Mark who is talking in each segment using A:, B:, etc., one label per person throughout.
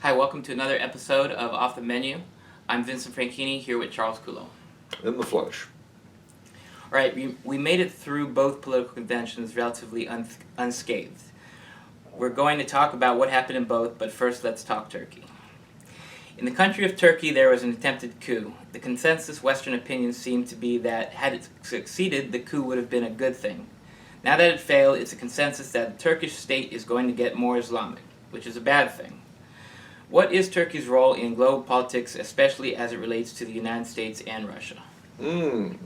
A: Hi, welcome to another episode of Off the Menu. I'm Vincent Franchini here with Charles Coulombe.
B: In the flesh.
A: All right, we made it through both political conventions relatively unscathed. We're going to talk about what happened in both, but first let's talk Turkey. In the country of Turkey, there was an attempted coup. The consensus Western opinion seemed to be that had it succeeded, the coup would have been a good thing. Now that it failed, it's a consensus that the Turkish state is going to get more Islamic, which is a bad thing. What is Turkey's role in global politics, especially as it relates to the United States and Russia?
B: Very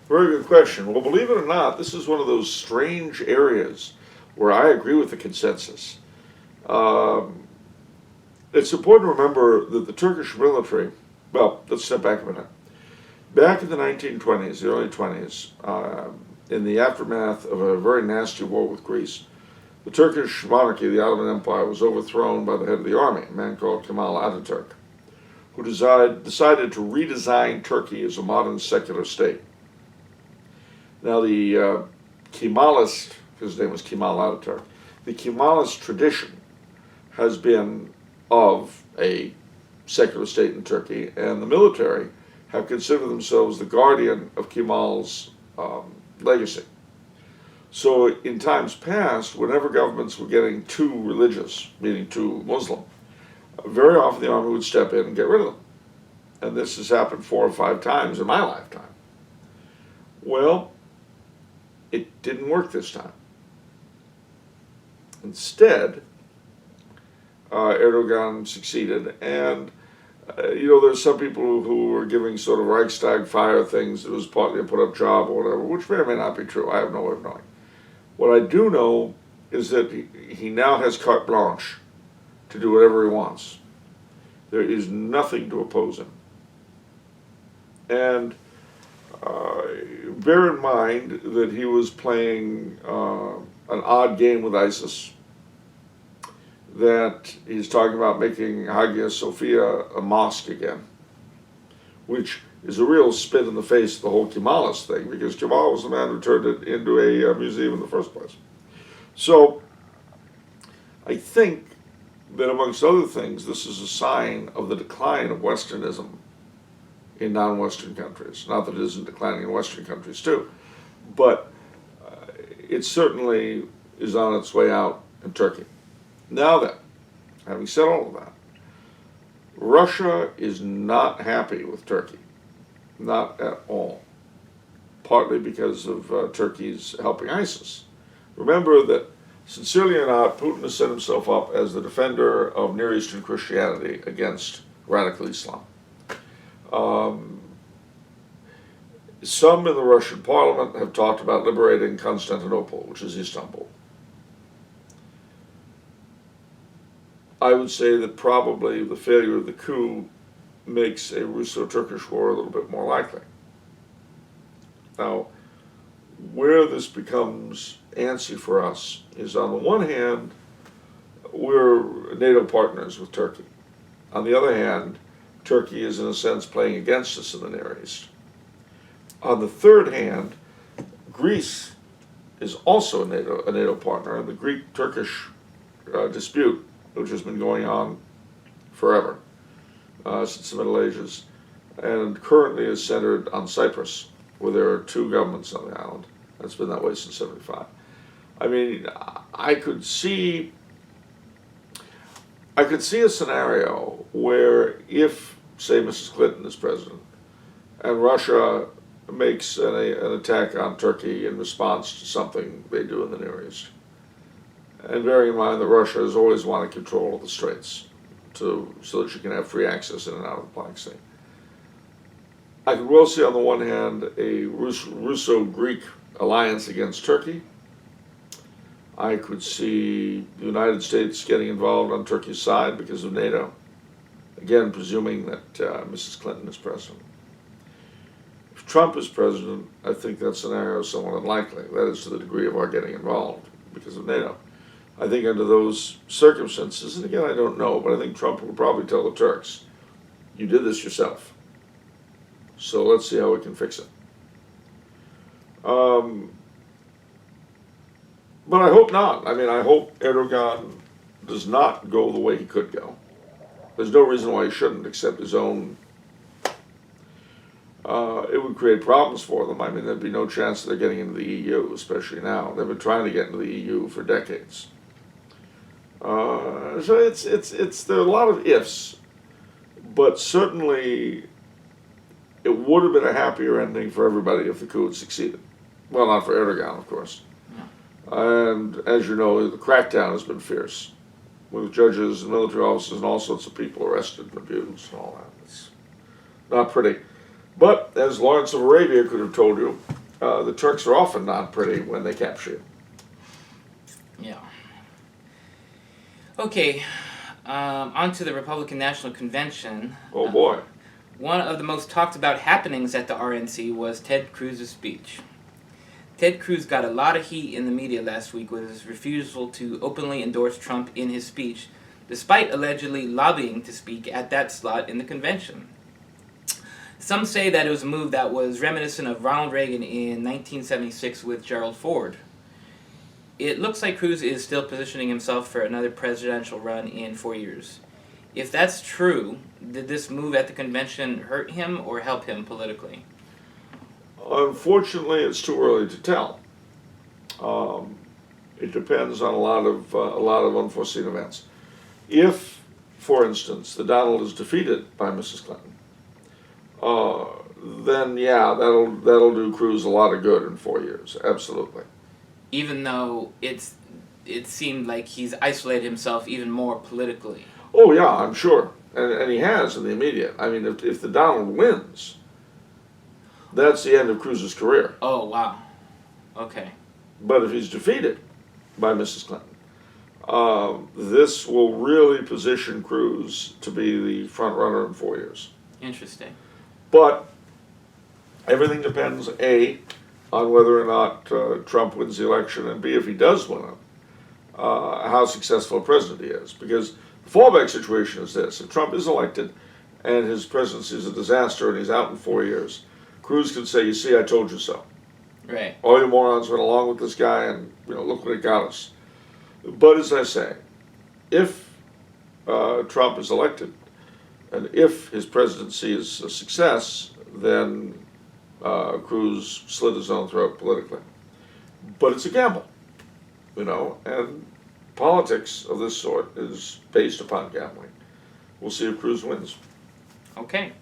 B: good question. Well, believe it or not, this is one of those strange areas where I agree with the consensus. It's important to remember that the Turkish military, well, let's step back a minute. Back in the 1920s, the early 20s, in the aftermath of a very nasty war with Greece, the Turkish monarchy, the Ottoman Empire, was overthrown by the head of the army, a man called Kemal Atatürk, who decided to redesign Turkey as a modern secular state. Now, the Kemalist, his name was Kemal Atatürk, the Kemalist tradition has been of a secular state in Turkey, and the military have considered themselves the guardian of Kemal's legacy. So in times past, whenever governments were getting too religious, meaning too Muslim, very often the army would step in and get rid of them. And this has happened 4 or 5 times in my lifetime. Well, it didn't work this time. Instead, Erdogan succeeded, and there's some people who were giving sort of Reichstag fire things that was partly a put-up job or whatever, which may or may not be true. I have no way of knowing. What I do know is that he now has carte blanche to do whatever he wants. There is nothing to oppose him. And bear in mind that he was playing an odd game with ISIS, that he's talking about making Hagia Sophia a mosque again, which is a real spit in the face of the whole Kemalist thing, because Kemal was the man who turned it into a museum in the first place. So I think that, amongst other things, this is a sign of the decline of Westernism in non-Western countries. Not that it isn't declining in Western countries too, but it certainly is on its way out in Turkey. Now then, having said all of that, Russia is not happy with Turkey. Not at all. Partly because of Turkey's helping ISIS. Remember that, sincerely or not, Putin has set himself up as the defender of Near Eastern Christianity against radical Islam. Some in the Russian parliament have talked about liberating Constantinople, which is Istanbul. I would say that probably the failure of the coup makes a Russo-Turkish war a little bit more likely. Now, where this becomes antsy for us is, on the one hand, we're NATO partners with Turkey. On the other hand, Turkey is, in a sense, playing against us in the Near East. On the third hand, Greece is also a NATO partner, and the Greek-Turkish dispute, which has been going on forever, since the Middle Ages, and currently is centered on Cyprus, where there are 2 governments on the island. That's been that way since '75. I mean, I could see a scenario where, if, say, Mrs. Clinton is president, and Russia makes an attack on Turkey in response to something they do in the Near East, and bearing in mind that Russia has always wanted control of the Straits, so that you can have free access in and out of the Black Sea. I could well see, on the one hand, a Russo-Greek alliance against Turkey. I could see the United States getting involved on Turkey's side because of NATO, again, presuming that Mrs. Clinton is president. If Trump is president, I think that scenario is somewhat unlikely. That is, to the degree of our getting involved because of NATO. I think under those circumstances, and again, I don't know, but I think Trump would probably tell the Turks, you did this yourself, so let's see how we can fix it. But I hope not. I mean, I hope Erdogan does not go the way he could go. There's no reason why he shouldn't accept his own. It would create problems for them. I mean, there'd be no chance they're getting into the EU, especially now. They've been trying to get into the EU for decades. So there are a lot of ifs, but certainly it would have been a happier ending for everybody if the coup had succeeded. Well, not for Erdogan, of course. And as you know, the crackdown has been fierce, with judges and military officers and all sorts of people arrested and abused and all that. It's not pretty. But as Lawrence of Arabia could have told you, the Turks are often not pretty when they capture you.
A: Yeah. Okay, on to the Republican National Convention.
B: Oh boy.
A: One of the most talked about happenings at the RNC was Ted Cruz's speech. Ted Cruz got a lot of heat in the media last week with his refusal to openly endorse Trump in his speech, despite allegedly lobbying to speak at that slot in the convention. Some say that it was a move that was reminiscent of Ronald Reagan in 1976 with Gerald Ford. It looks like Cruz is still positioning himself for another presidential run in 4 years. If that's true, did this move at the convention hurt him or help him politically?
B: Unfortunately, it's too early to tell. It depends on a lot of unforeseen events. If, for instance, the Donald is defeated by Mrs. Clinton, then yeah, that'll do Cruz a lot of good in 4 years. Absolutely.
A: Even though it seemed like he's isolated himself even more politically.
B: Oh yeah, I'm sure, and he has in the immediate. I mean, if the Donald wins, that's the end of Cruz's career.
A: Oh wow, okay.
B: But if he's defeated by Mrs. Clinton, this will really position Cruz to be the front runner in 4 years.
A: Interesting.
B: But everything depends, A, on whether or not Trump wins the election, and B, if he does win it, how successful a president he is. Because the fallback situation is this: if Trump is elected and his presidency is a disaster and he's out in 4 years, Cruz could say, "You see, I told you so.
A: Right.
B: All you morons went along with this guy, and look what it got us." But as I say, if Trump is elected, and if his presidency is a success, then Cruz slit his own throat politically. But it's a gamble, and politics of this sort is based upon gambling. We'll see if Cruz wins.
A: Okay.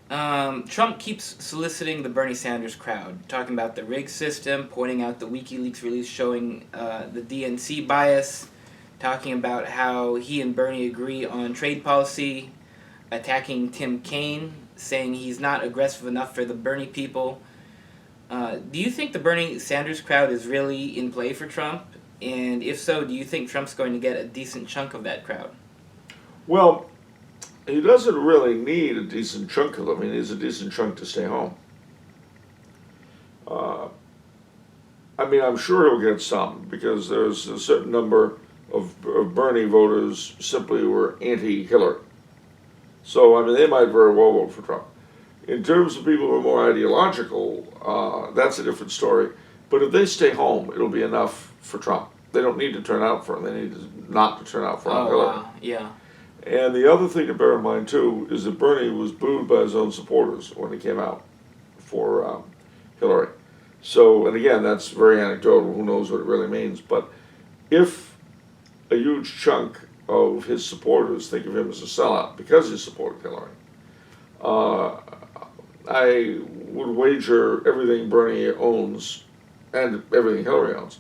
A: Trump keeps soliciting the Bernie Sanders crowd, talking about the rigged system, pointing out the WikiLeaks release showing the DNC bias, talking about how he and Bernie agree on trade policy, attacking Tim Kaine, saying he's not aggressive enough for the Bernie people. Do you think the Bernie Sanders crowd is really in play for Trump? And if so, do you think Trump's going to get a decent chunk of that crowd?
B: Well, he doesn't really need a decent chunk of them. He needs a decent chunk to stay home. I'm sure he'll get some, because there's a certain number of Bernie voters simply who are anti-Hillary. So, they might very well vote for Trump. In terms of people who are more ideological, that's a different story. But if they stay home, it'll be enough for Trump. They don't need to turn out for him. They need not to turn out for Hillary.
A: Wow. Yeah.
B: And the other thing to bear in mind, too, is that Bernie was booed by his own supporters when he came out for Hillary. So, and again, that's very anecdotal. Who knows what it really means. But if a huge chunk of his supporters think of him as a sellout because he supported Hillary, I would wager everything Bernie owns and everything Hillary owns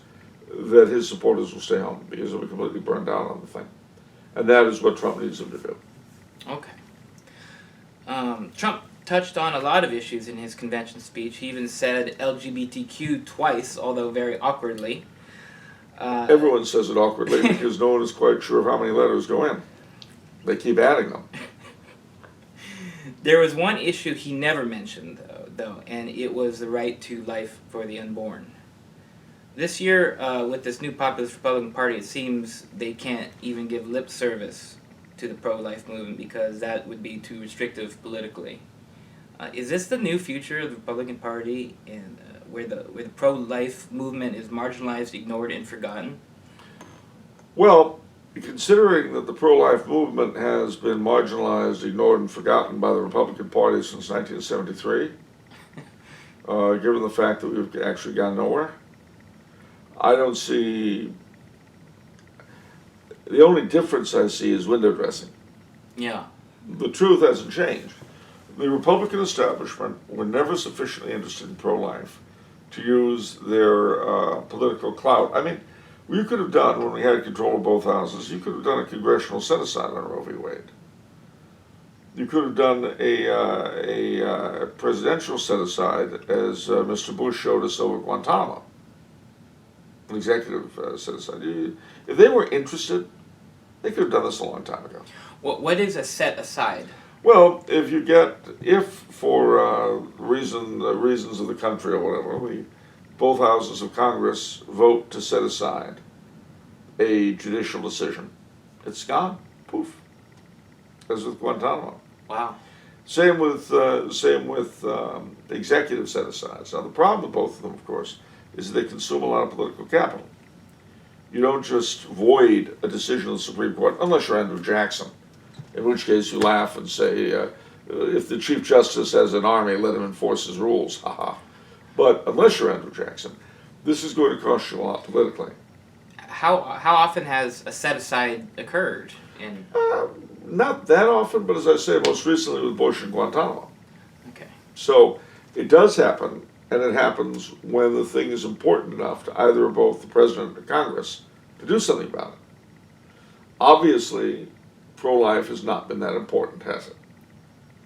B: that his supporters will stay home, because they'll be completely burned out on the thing. And that is what Trump needs them to do.
A: Okay. Trump touched on a lot of issues in his convention speech. He even said LGBTQ twice, although very awkwardly.
B: Everyone says it awkwardly because no one is quite sure of how many letters go in. They keep adding them.
A: There was one issue he never mentioned, though, and it was the right to life for the unborn. This year, with this new populist Republican Party, it seems they can't even give lip service to the pro-life movement because that would be too restrictive politically. Is this the new future of the Republican Party, and where the pro-life movement is marginalized, ignored, and forgotten?
B: Well, considering that the pro-life movement has been marginalized, ignored, and forgotten by the Republican Party since 1973, given the fact that we've actually gone nowhere, I don't see. The only difference I see is window dressing.
A: Yeah.
B: The truth hasn't changed. The Republican establishment were never sufficiently interested in pro-life to use their political clout. I mean, you could have done, when we had control of both houses, you could have done a congressional set-aside on Roe v. Wade. You could have done a presidential set-aside, as Mr. Bush showed us over Guantanamo, an executive set-aside. If they were interested, they could have done this a long time ago.
A: What is a set-aside?
B: Well, if for reasons of the country or whatever, both houses of Congress vote to set aside a judicial decision, it's gone, poof. As with Guantanamo.
A: Wow.
B: Same with executive set-asides. Now the problem with both of them, of course, is that they consume a lot of political capital. You don't just void a decision of the Supreme Court unless you're Andrew Jackson, in which case you laugh and say, if the Chief Justice has an army, let him enforce his rules, haha. But unless you're Andrew Jackson, this is going to cost you a lot politically.
A: How often has a set-aside occurred?
B: Not that often, but as I say, most recently with Bush and Guantanamo.
A: Okay.
B: So it does happen, and it happens when the thing is important enough to either or both the President or Congress to do something about it. Obviously, pro-life has not been that important, has it?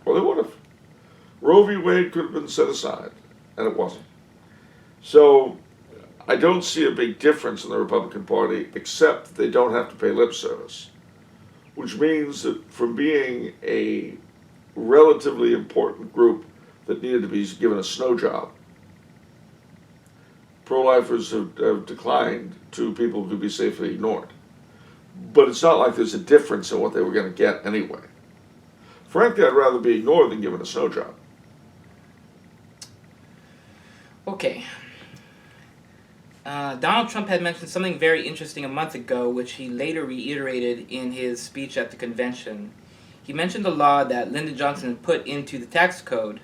B: Well, they would have. Roe v. Wade could have been set aside, and it wasn't. So I don't see a big difference in the Republican Party, except that they don't have to pay lip service, which means that from being a relatively important group that needed to be given a snow job, pro-lifers have declined to people who could be safely ignored. But it's not like there's a difference in what they were going to get anyway. Frankly, I'd rather be ignored than given a snow job.
A: Okay. Donald Trump had mentioned something very interesting a month ago, which he later reiterated in his speech at the convention. He mentioned a law that Lyndon Johnson put into the tax code.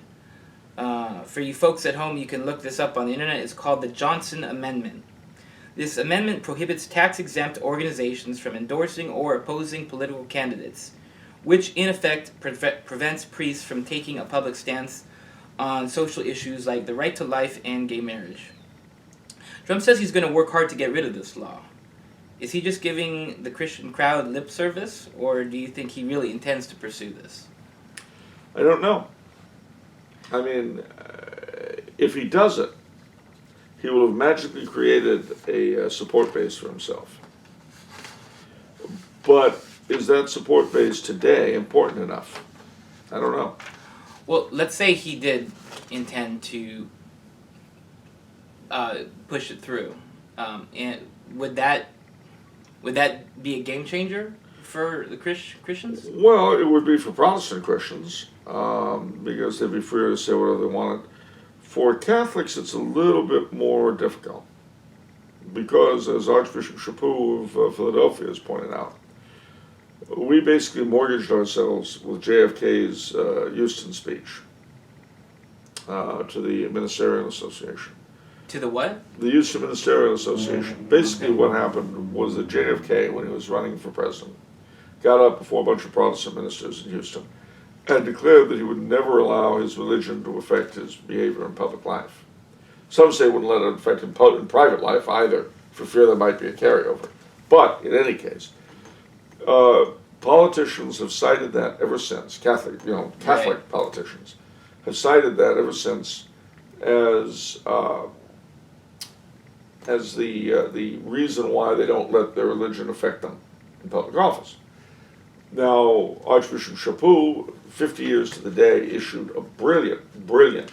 A: For you folks at home, you can look this up on the internet. It's called the Johnson Amendment. This amendment prohibits tax-exempt organizations from endorsing or opposing political candidates, which in effect prevents priests from taking a public stance on social issues like the right to life and gay marriage. Trump says he's going to work hard to get rid of this law. Is he just giving the Christian crowd lip service, or do you think he really intends to pursue this?
B: I don't know. I mean, if he does it, he will have magically created a support base for himself. But is that support base today important enough? I don't know.
A: Well, let's say he did intend to push it through. And would that be a game changer for the Christians?
B: Well, it would be for Protestant Christians, because they'd be freer to say whatever they wanted. For Catholics, it's a little bit more difficult, because as Archbishop Chaput of Philadelphia has pointed out, we basically mortgaged ourselves with JFK's Houston speech to the Ministerial Association.
A: To the what?
B: The Houston Ministerial Association. Basically what happened was that JFK, when he was running for president, got up before a bunch of Protestant ministers in Houston and declared that he would never allow his religion to affect his behavior in public life. Some say he wouldn't let it affect him in private life either, for fear there might be a carryover. But, in any case, politicians have cited that ever since, Catholic
A: Right.
B: politicians have cited that ever since as the reason why they don't let their religion affect them in public office. Now, Archbishop Chaput, 50 years to the day, issued a brilliant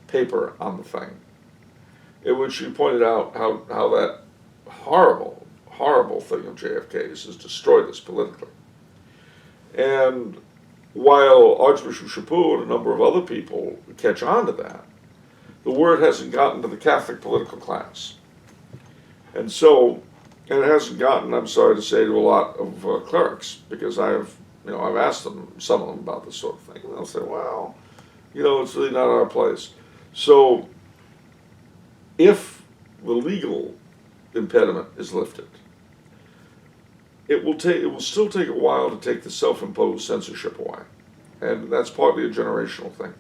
B: paper on the thing, in which he pointed out how that horrible thing of JFK's has destroyed us politically. And while Archbishop Chaput and a number of other people catch on to that, the word hasn't gotten to the Catholic political class. And so And it hasn't gotten, I'm sorry to say, to a lot of clerics, because I've asked them, some of them, about this sort of thing, and they'll say, well, it's really not our place. So, if the legal impediment is lifted, it will still take a while to take the self-imposed censorship away, and that's partly a generational thing.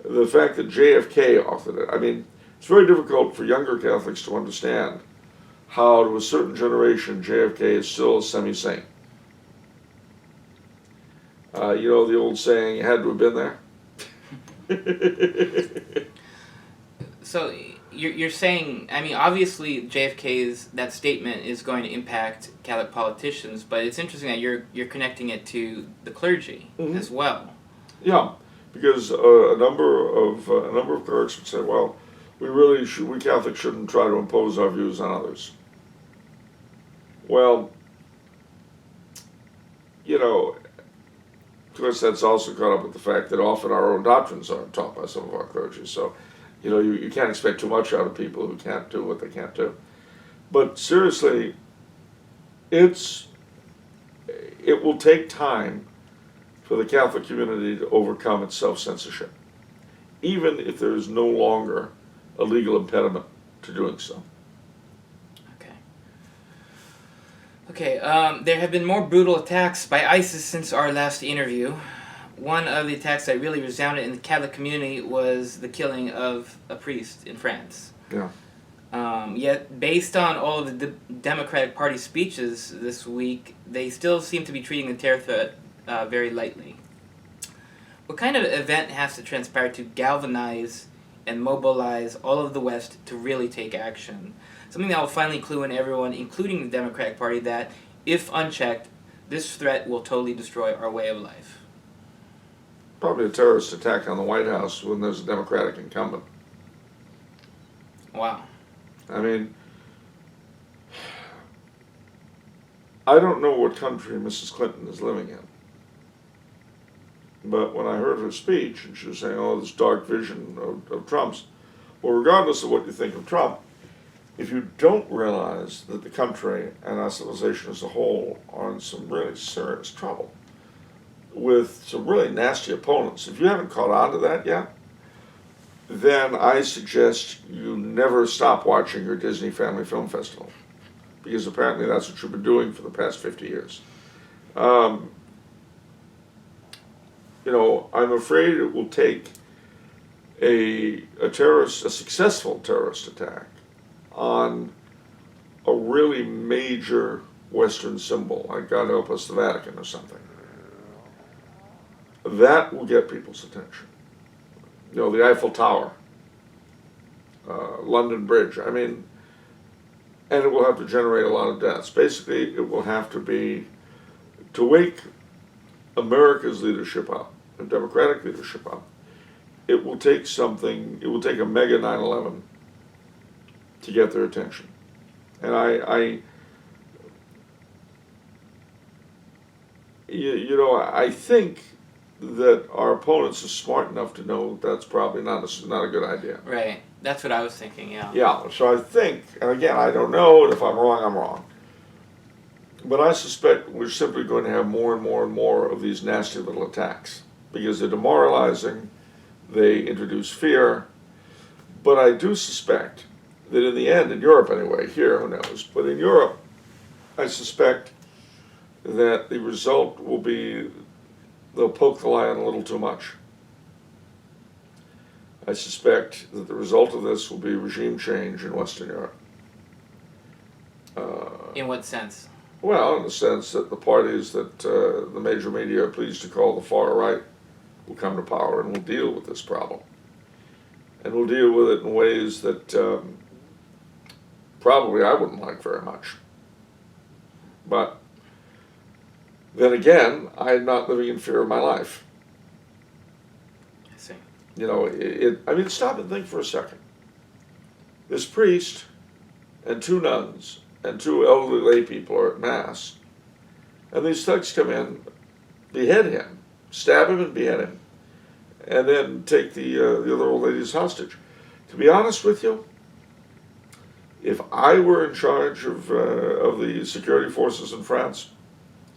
B: The fact that JFK authored it, I mean, it's very difficult for younger Catholics to understand how, to a certain generation, JFK is still a semi-saint. The old saying, you had to have been there?
A: So you're saying, I mean, obviously JFK's, that statement is going to impact Catholic politicians, but it's interesting that you're connecting it to the clergy as well.
B: Yeah, because a number of clerics would say, well, we Catholics shouldn't try to impose our views on others. Well, of course, that's also caught up with the fact that often our own doctrines aren't taught by some of our clergy. So, you can't expect too much out of people who can't do what they can't do. But seriously, it will take time for the Catholic community to overcome its self-censorship, even if there is no longer a legal impediment to doing so.
A: Okay, there have been more brutal attacks by ISIS since our last interview. One of the attacks that really resounded in the Catholic community was the killing of a priest in France.
B: Yeah.
A: Yet, based on all of the Democratic Party speeches this week, they still seem to be treating the terror threat very lightly. What kind of event has to transpire to galvanize and mobilize all of the West to really take action? Something that will finally clue in everyone, including the Democratic Party, that, if unchecked, this threat will totally destroy our way of life.
B: Probably a terrorist attack on the White House when there's a Democratic incumbent.
A: Wow.
B: I mean, I don't know what country Mrs. Clinton is living in. But when I heard her speech, and she was saying, oh, this dark vision of Trump's, well, regardless of what you think of Trump, if you don't realize that the country and our civilization as a whole are in some really serious trouble with some really nasty opponents, if you haven't caught on to that yet, then I suggest you never stop watching your Disney Family Film Festival, because apparently that's what you've been doing for the past 50 years. I'm afraid it will take a successful terrorist attack on a really major Western symbol, like God help us, the Vatican or something. That will get people's attention. The Eiffel Tower, London Bridge, and it will have to generate a lot of deaths. Basically, it will have to be, to wake America's leadership up, and Democratic leadership up, it will take a mega 9/11 to get their attention. And I think that our opponents are smart enough to know that's probably not a good idea.
A: Right. That's what I was thinking, yeah.
B: Yeah, so I think, and again, I don't know, and if I'm wrong, I'm wrong. But I suspect we're simply going to have more and more and more of these nasty little attacks, because they're demoralizing, they introduce fear, but I do suspect that in the end, in Europe anyway, here, who knows, but in Europe, I suspect that the result will be they'll poke the lion a little too much. I suspect that the result of this will be regime change in Western Europe.
A: In what sense?
B: Well, in the sense that the parties that the major media are pleased to call the far right will come to power and will deal with this problem. And will deal with it in ways that probably I wouldn't like very much. But then again, I'm not living in fear of my life.
A: I see.
B: Stop and think for a second. This priest and two nuns and two elderly lay people are at Mass, and these thugs come in, behead him, stab him and behead him, and then take the other old ladies hostage. To be honest with you, If I were in charge of the security forces in France,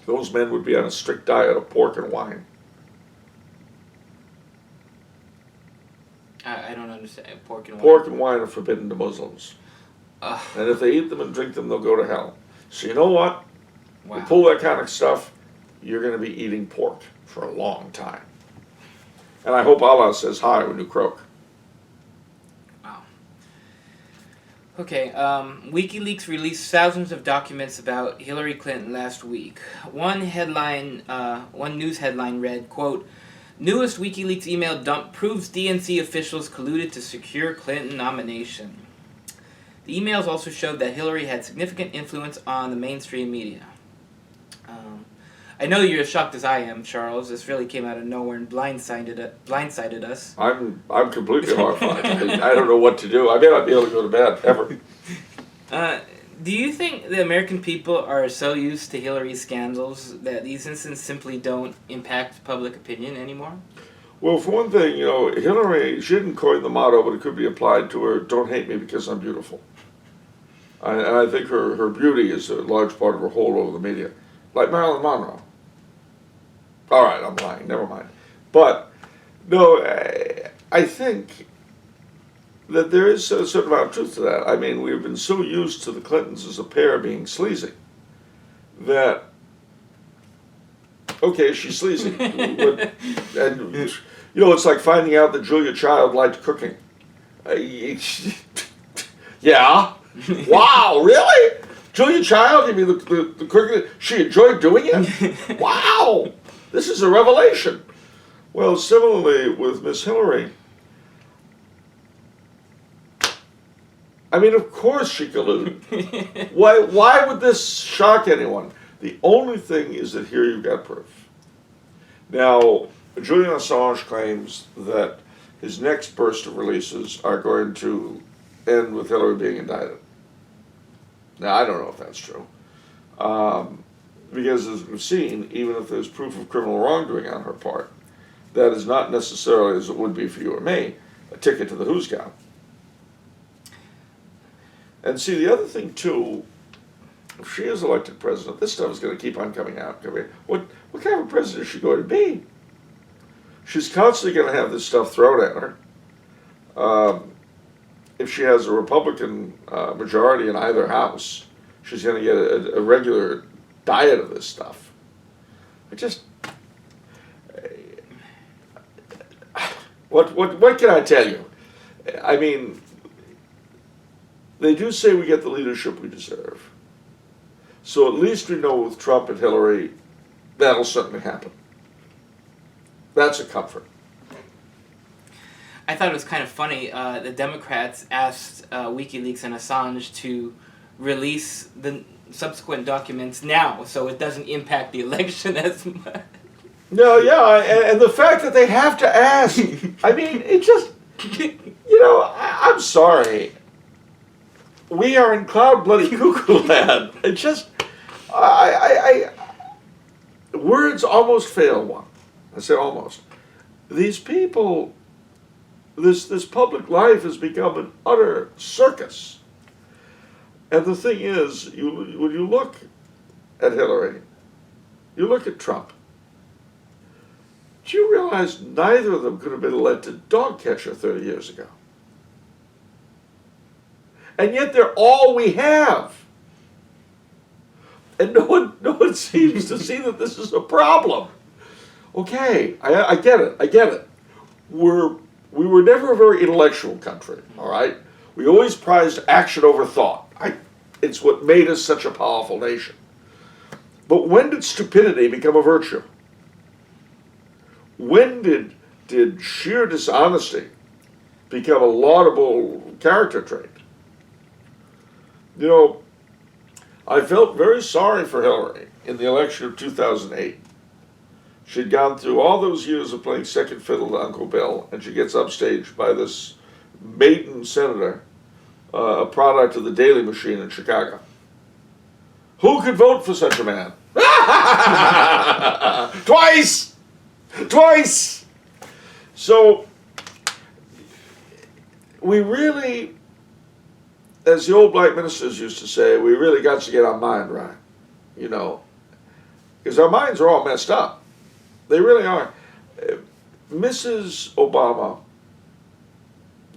B: those men would be on a strict diet of pork and wine.
A: I don't understand. Pork and wine.
B: Pork and wine are forbidden to Muslims.
A: Ugh.
B: And if they eat them and drink them, they'll go to hell. So you know what?
A: Wow.
B: You pull that kind of stuff, you're going to be eating pork for a long time. And I hope Allah says hi when you croak.
A: Wow. Okay, WikiLeaks released thousands of documents about Hillary Clinton last week. One news headline read, quote, "Newest WikiLeaks email dump proves DNC officials colluded to secure Clinton nomination." The emails also showed that Hillary had significant influence on the mainstream media. I know you're as shocked as I am, Charles. This really came out of nowhere and blindsided us.
B: I'm completely horrified. I don't know what to do. I may not be able to go to bed, ever.
A: Do you think the American people are so used to Hillary's scandals that these incidents simply don't impact public opinion anymore?
B: Well, for one thing, Hillary, she didn't coin the motto, but it could be applied to her, don't hate me because I'm beautiful. And I think her beauty is a large part of her hold over the media. Like Marilyn Monroe. All right, I'm lying, never mind. But, no, I think that there is a certain amount of truth to that. I mean, we've been so used to the Clintons as a pair being sleazy that, okay, she's sleazy. And, it's like finding out that Julia Child liked cooking. Yeah? Wow, really? Julia Child, you mean the cooking, she enjoyed doing it? Wow! This is a revelation. Well, similarly with Miss Hillary, I mean, of course she colluded. Why would this shock anyone? The only thing is that here you've got proof. Now, Julian Assange claims that his next burst of releases are going to end with Hillary being indicted. Now, I don't know if that's true. Because as we've seen, even if there's proof of criminal wrongdoing on her part, that is not necessarily, as it would be for you or me, a ticket to the who's gown. And see, the other thing, too, if she is elected president, this stuff is going to keep on coming out. What kind of a president is she going to be? She's constantly going to have this stuff thrown at her. If she has a Republican majority in either house, she's going to get a regular diet of this stuff. What can I tell you? I mean, they do say we get the leadership we deserve. So at least we know with Trump and Hillary, that'll certainly happen. That's a comfort.
A: I thought it was kind of funny. The Democrats asked WikiLeaks and Assange to release the subsequent documents now, so it doesn't impact the election as much.
B: No, yeah, and the fact that they have to ask, I mean, it just, I'm sorry. We are in cloud bloody cuckoo land. It just, words almost fail one. I say almost. These people, this public life has become an utter circus. And the thing is, when you look at Hillary, you look at Trump, do you realize neither of them could have been elected dog catcher 30 years ago? And yet they're all we have. And no one seems to see that this is a problem. Okay, I get it. We were never a very intellectual country, all right? We always prized action over thought. It's what made us such a powerful nation. But when did stupidity become a virtue? When did sheer dishonesty become a laudable character trait? I felt very sorry for Hillary in the election of 2008. She'd gone through all those years of playing second fiddle to Uncle Bill, and she gets upstaged by this maiden senator, a product of the Daily Machine in Chicago. Who could vote for such a man? Twice! So, we really as the old black ministers used to say, we really got to get our mind right, you know, because our minds are all messed up. They really are. Mrs. Obama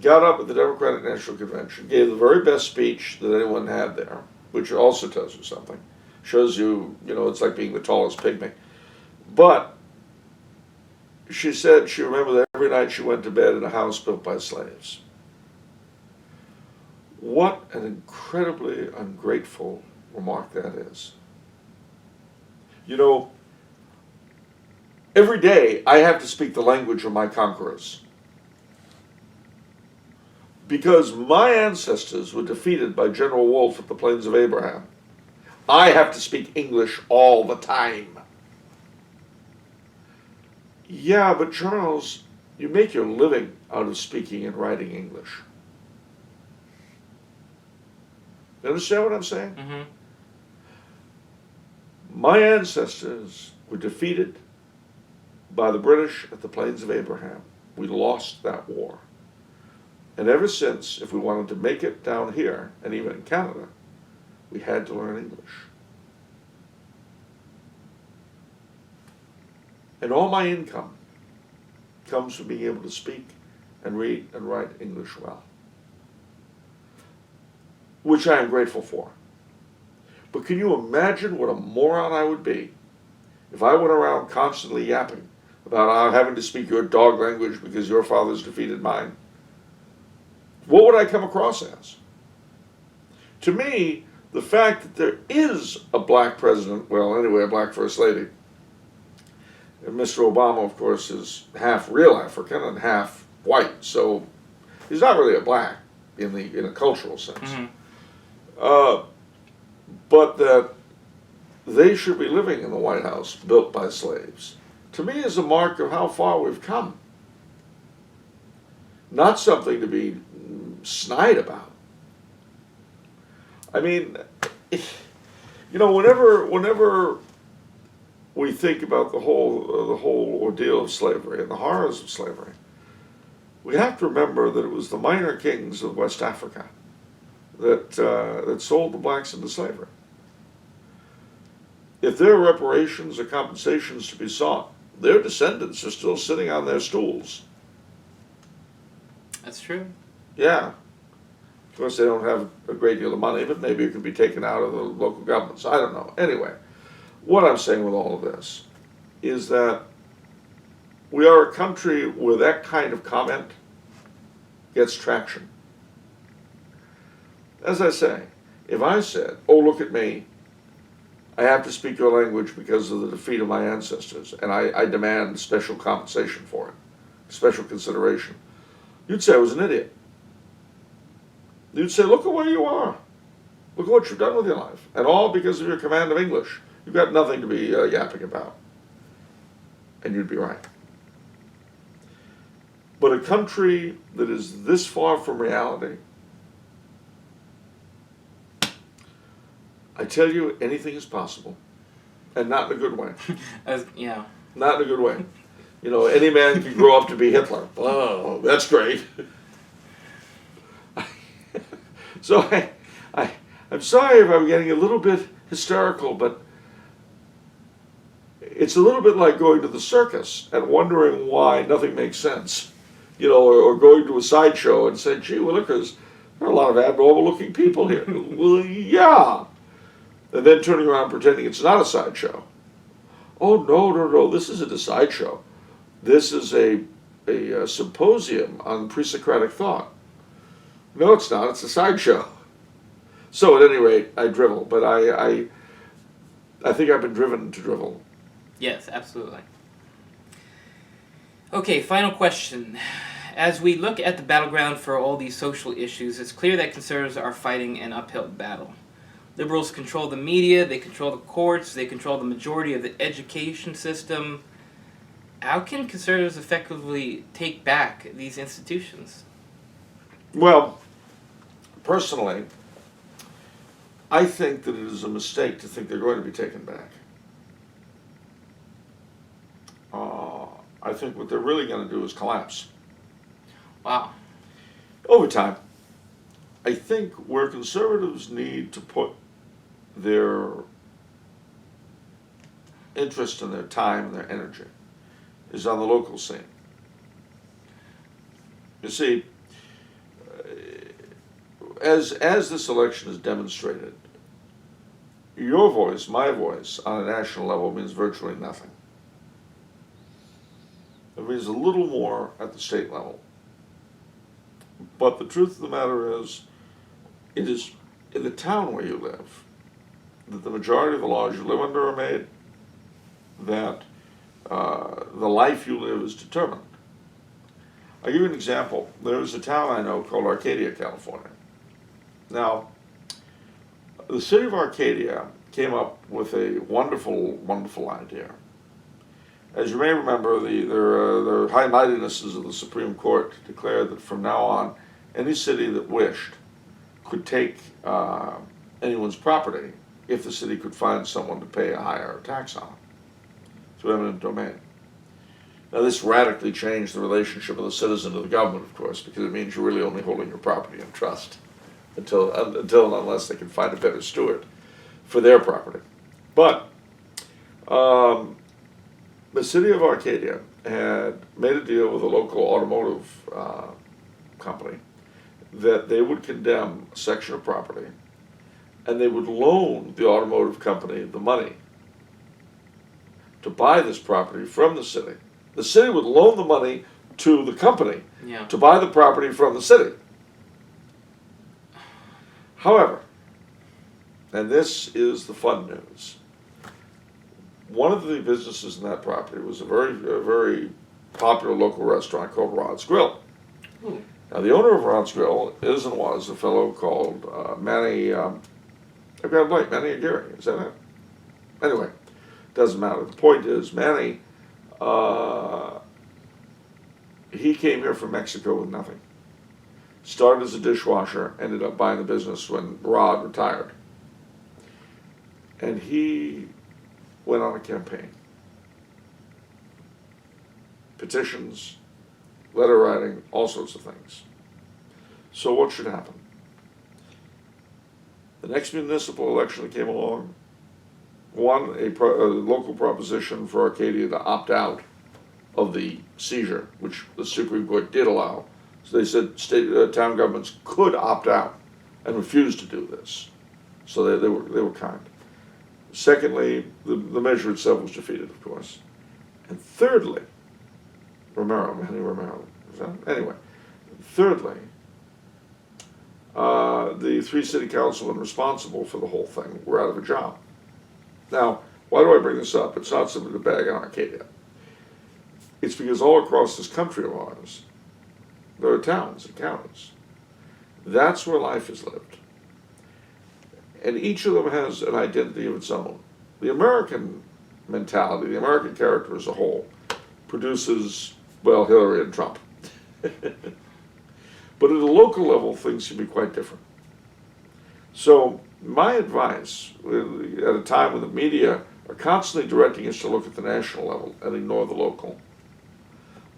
B: got up at the Democratic National Convention, gave the very best speech that anyone had there, which also tells you something. Shows you, you know, it's like being the tallest pygmy. But she said she remembered that every night she went to bed in a house built by slaves. What an incredibly ungrateful remark that is. You know, every day I have to speak the language of my conquerors. Because my ancestors were defeated by General Wolfe at the Plains of Abraham, I have to speak English all the time. Yeah, but Charles, you make your living out of speaking and writing English. You understand what I'm saying?
A: Mm-hmm.
B: My ancestors were defeated by the British at the Plains of Abraham. We lost that war. And ever since, if we wanted to make it down here, and even in Canada, we had to learn English. And all my income comes from being able to speak and read and write English well, which I am grateful for. But can you imagine what a moron I would be if I went around constantly yapping about having to speak your dog language because your father's defeated mine? What would I come across as? To me, the fact that there is a black president, well, anyway, a black first lady, and Mr. Obama, of course, is half real African and half white, so he's not really a black in a cultural sense.
A: Mm-hmm.
B: But that they should be living in the White House built by slaves, to me is a mark of how far we've come. Not something to be snide about. I mean, you know, whenever we think about the whole ordeal of slavery and the horrors of slavery, we have to remember that it was the minor kings of West Africa that sold the blacks into slavery. If there are reparations or compensations to be sought, their descendants are still sitting on their stools.
A: That's true.
B: Yeah. Of course, they don't have a great deal of money, but maybe it could be taken out of the local governments. I don't know. Anyway, what I'm saying with all of this is that we are a country where that kind of comment gets traction. As I say, if I said, oh, look at me, I have to speak your language because of the defeat of my ancestors, and I demand special compensation for it, special consideration, you'd say I was an idiot. You'd say, look at where you are. Look at what you've done with your life. And all because of your command of English. You've got nothing to be yapping about. And you'd be right. But a country that is this far from reality, I tell you, anything is possible. And not in a good way.
A: Yeah.
B: Not in a good way. You know, any man can grow up to be Hitler. Oh, that's great. So I'm sorry if I'm getting a little bit hysterical, but it's a little bit like going to the circus and wondering why nothing makes sense. You know, or going to a sideshow and saying, gee willikers, there are a lot of abnormal-looking people here. Well, yeah. And then turning around and pretending it's not a sideshow. Oh, no, this isn't a sideshow. This is a symposium on pre-Socratic thought. No, it's not. It's a sideshow. So at any rate, I drivel, but I think I've been driven to drivel.
A: Yes, absolutely. Okay, final question. As we look at the battleground for all these social issues, it's clear that conservatives are fighting an uphill battle. Liberals control the media, they control the courts, they control the majority of the education system. How can conservatives effectively take back these institutions?
B: Well, personally, I think that it is a mistake to think they're going to be taken back. I think what they're really going to do is collapse.
A: Wow.
B: Over time. I think where conservatives need to put their interest and their time and their energy is on the local scene. You see, as this election has demonstrated, your voice, my voice, on a national level means virtually nothing. It means a little more at the state level. But the truth of the matter is, it is in the town where you live that the majority of the laws you live under are made, that the life you live is determined. I'll give you an example. There's a town I know called Arcadia, California. Now, the city of Arcadia came up with a wonderful, wonderful idea. As you may remember, the high mightinesses of the Supreme Court declared that from now on, any city that wished could take anyone's property if the city could find someone to pay a higher tax on it through eminent domain. Now, this radically changed the relationship of the citizen to the government, of course, because it means you're really only holding your property in trust until and unless they can find a better steward for their property. But the city of Arcadia had made a deal with a local automotive company that they would condemn a section of property and they would loan the automotive company the money to buy this property from the city. The city would loan the money to the company to buy the property from the city. However, and this is the fun news, one of the businesses in that property was a very popular local restaurant called Rod's Grill.
A: Ooh.
B: Now, the owner of Rod's Grill is and was a fellow called Manny, I've got a blank, Manny Aguirre, is that it? Anyway, doesn't matter. The point is, Manny, he came here from Mexico with nothing. Started as a dishwasher, ended up buying the business when Rod retired. And he went on a campaign. Petitions, letter writing, all sorts of things. So what should happen? The next municipal election that came along won a local proposition for Arcadia to opt out of the seizure, which the Supreme Court did allow. So they said town governments could opt out and refuse to do this. So they were kind. Secondly, the measure itself was defeated, of course. And thirdly, Manny Romero, anyway. Thirdly, the three city councilmen responsible for the whole thing were out of a job. Now, why do I bring this up? It's not simply to bag on Arcadia. It's because all across this country of ours, there are towns and counties. That's where life is lived. And each of them has an identity of its own. The American mentality, the American character as a whole, produces, well, Hillary and Trump. But at a local level, things can be quite different. So my advice, at a time when the media are constantly directing us to look at the national level and ignore the local,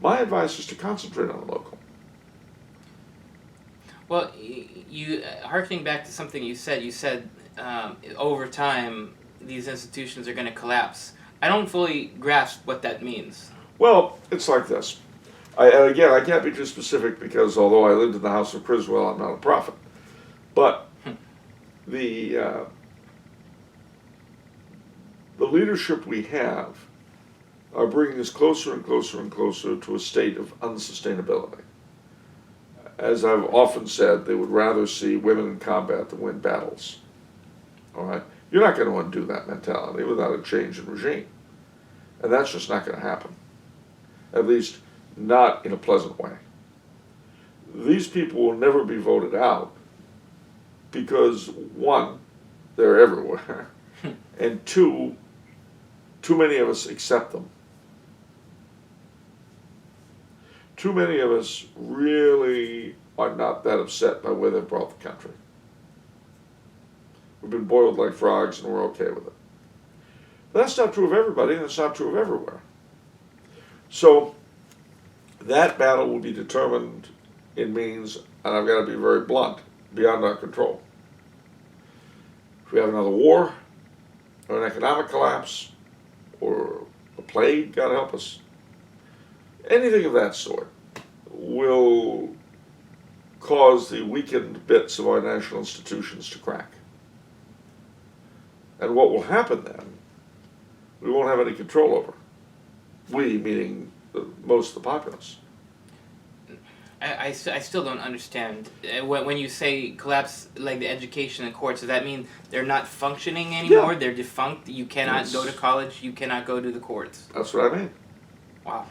B: my advice is to concentrate on the local.
A: Well, you harkening back to something you said over time these institutions are going to collapse. I don't fully grasp what that means.
B: Well, it's like this. And again, I can't be too specific because although I lived in the house of Criswell, I'm not a prophet. But the leadership we have are bringing us closer and closer and closer to a state of unsustainability. As I've often said, they would rather see women in combat than win battles. All right? You're not going to undo that mentality without a change in regime. And that's just not going to happen. At least not in a pleasant way. These people will never be voted out because, one, they're everywhere, and two, too many of us accept them. Too many of us really are not that upset by where they've brought the country. We've been boiled like frogs and we're okay with it. But that's not true of everybody, and it's not true of everywhere. So that battle will be determined in means, and I've got to be very blunt, beyond our control. If we have another war, or an economic collapse, or a plague, God help us, anything of that sort will cause the weakened bits of our national institutions to crack. And what will happen then, we won't have any control over. We, meaning most of the populace.
A: I still don't understand. When you say collapse, like the education and courts, does that mean they're not functioning anymore?
B: Yeah.
A: They're defunct? You cannot go to college? You cannot go to the courts?
B: That's what I mean.
A: Wow.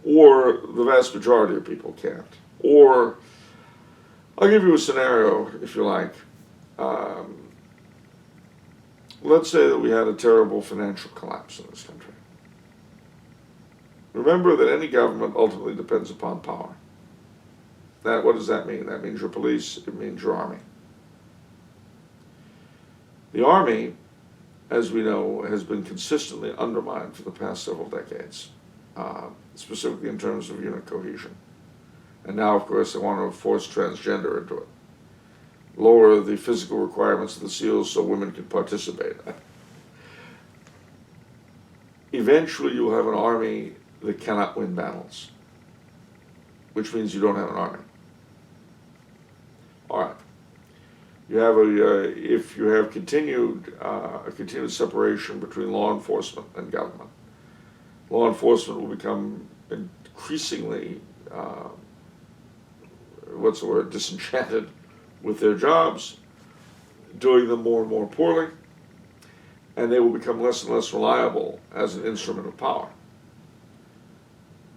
B: Or the vast majority of people can't. Or, I'll give you a scenario, if you like. Let's say that we had a terrible financial collapse in this country. Remember that any government ultimately depends upon power. What does that mean? That means your police, it means your army. The army, as we know, has been consistently undermined for the past several decades, specifically in terms of unit cohesion. And now, of course, they want to force transgender into it. Lower the physical requirements of the SEALs so women can participate. Eventually, you'll have an army that cannot win battles, which means you don't have an army. All right. You have if you have a continued separation between law enforcement and government, law enforcement will become increasingly, disenchanted with their jobs, doing them more and more poorly, and they will become less and less reliable as an instrument of power.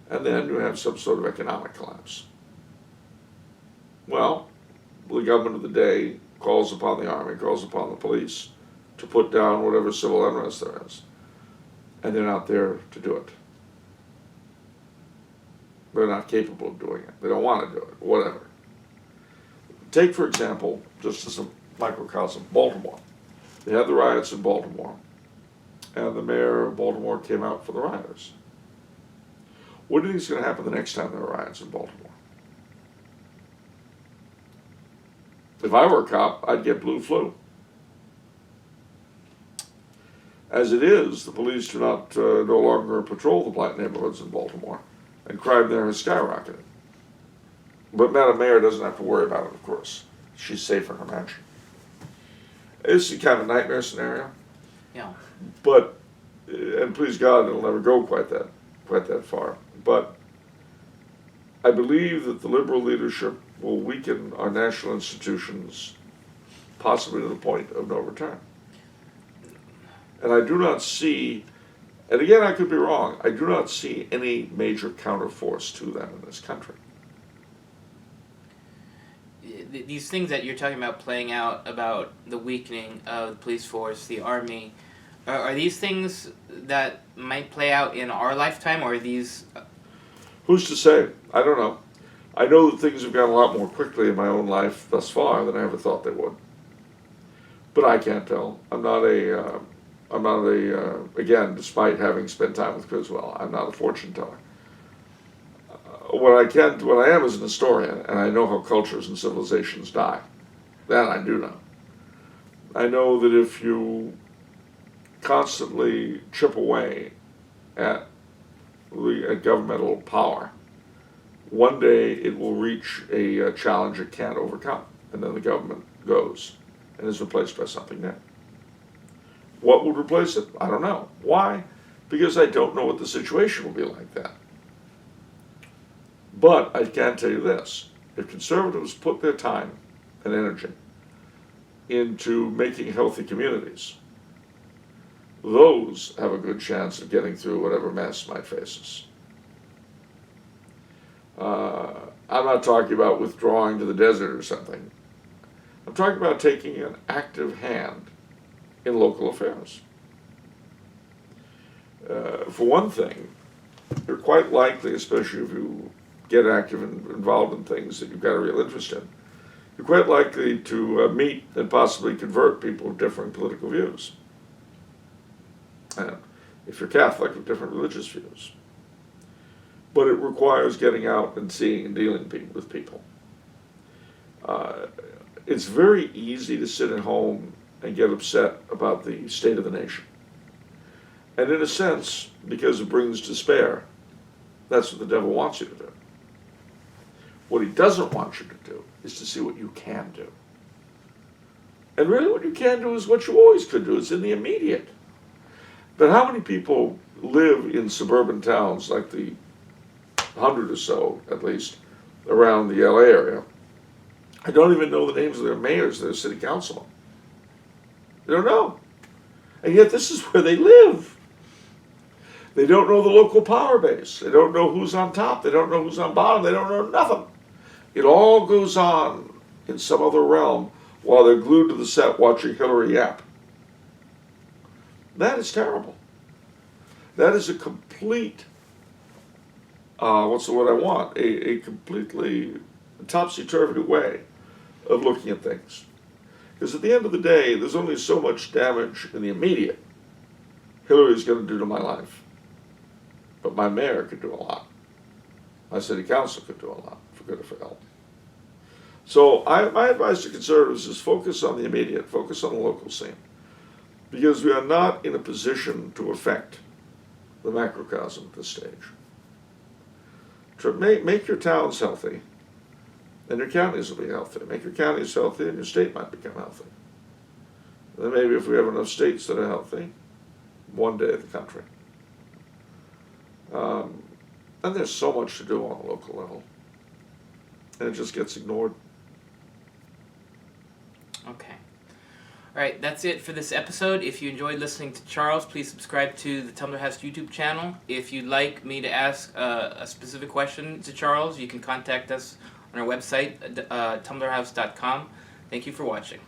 B: And then you have some sort of economic collapse. Well, the government of the day calls upon the army, calls upon the police to put down whatever civil unrest there is. And they're not there to do it. They're not capable of doing it. They don't want to do it, whatever. Take, for example, just as a microcosm, Baltimore. They had the riots in Baltimore, and the mayor of Baltimore came out for the rioters. What do you think is going to happen the next time there are riots in Baltimore? If I were a cop, I'd get blue flu. As it is, the police do not no longer patrol the black neighborhoods in Baltimore, and crime there has skyrocketed. But Madam Mayor doesn't have to worry about it, of course. She's safe in her mansion. It's a kind of nightmare scenario.
A: Yeah.
B: But, and please God, it'll never go quite that far. But I believe that the liberal leadership will weaken our national institutions, possibly to the point of no return. And I do not see, and again I could be wrong, I do not see any major counterforce to them in this country.
A: These things that you're talking about playing out about the weakening of the police force, the army, are these things that might play out in our lifetime, or are these...
B: Who's to say? I don't know. I know that things have gone a lot more quickly in my own life thus far than I ever thought they would. But I can't tell. I'm not a, again, despite having spent time with Criswell, I'm not a fortune teller. What I am is an historian, and I know how cultures and civilizations die. That I do know. I know that if you constantly chip away at governmental power, one day it will reach a challenge it can't overcome, and then the government goes and is replaced by something new. What would replace it? I don't know. Why? Because I don't know what the situation will be like then. But I can tell you this, if conservatives put their time and energy into making healthy communities, those have a good chance of getting through whatever mess might face us. I'm not talking about withdrawing to the desert or something. I'm talking about taking an active hand in local affairs. For one thing, you're quite likely, especially if you get active and involved in things that you've got a real interest in, you're quite likely to meet and possibly convert people with different political views. And if you're Catholic, with different religious views. But it requires getting out and seeing and dealing with people. It's very easy to sit at home and get upset about the state of the nation. And in a sense, because it brings despair, that's what the devil wants you to do. What he doesn't want you to do is to see what you can do. And really what you can do is what you always could do. It's in the immediate. But how many people live in suburban towns, like the 100 or so, at least, around the LA area? I don't even know the names of their mayors, their city councilmen. They don't know. And yet this is where they live. They don't know the local power base. They don't know who's on top. They don't know who's on bottom. They don't know nothing. It all goes on in some other realm while they're glued to the set watching Hillary yap. That is terrible. That is a complete, what's the word I want? A completely topsy-turvy way of looking at things. Because at the end of the day, there's only so much damage in the immediate Hillary's going to do to my life. But my mayor could do a lot. My city council could do a lot, for good or for ill. So my advice to conservatives is focus on the immediate, focus on the local scene. Because we are not in a position to affect the macrocosm at this stage. Make your towns healthy, and your counties will be healthy. Make your counties healthy, and your state might become healthy. And then maybe if we have enough states that are healthy, one day the country. And there's so much to do on a local level, and it just gets ignored.
A: Okay. All right, that's it for this episode. If you enjoyed listening to Charles, please subscribe to the Tumbler House YouTube channel. If you'd like me to ask a specific question to Charles, you can contact us on our website, tumblerhouse.com. Thank you for watching.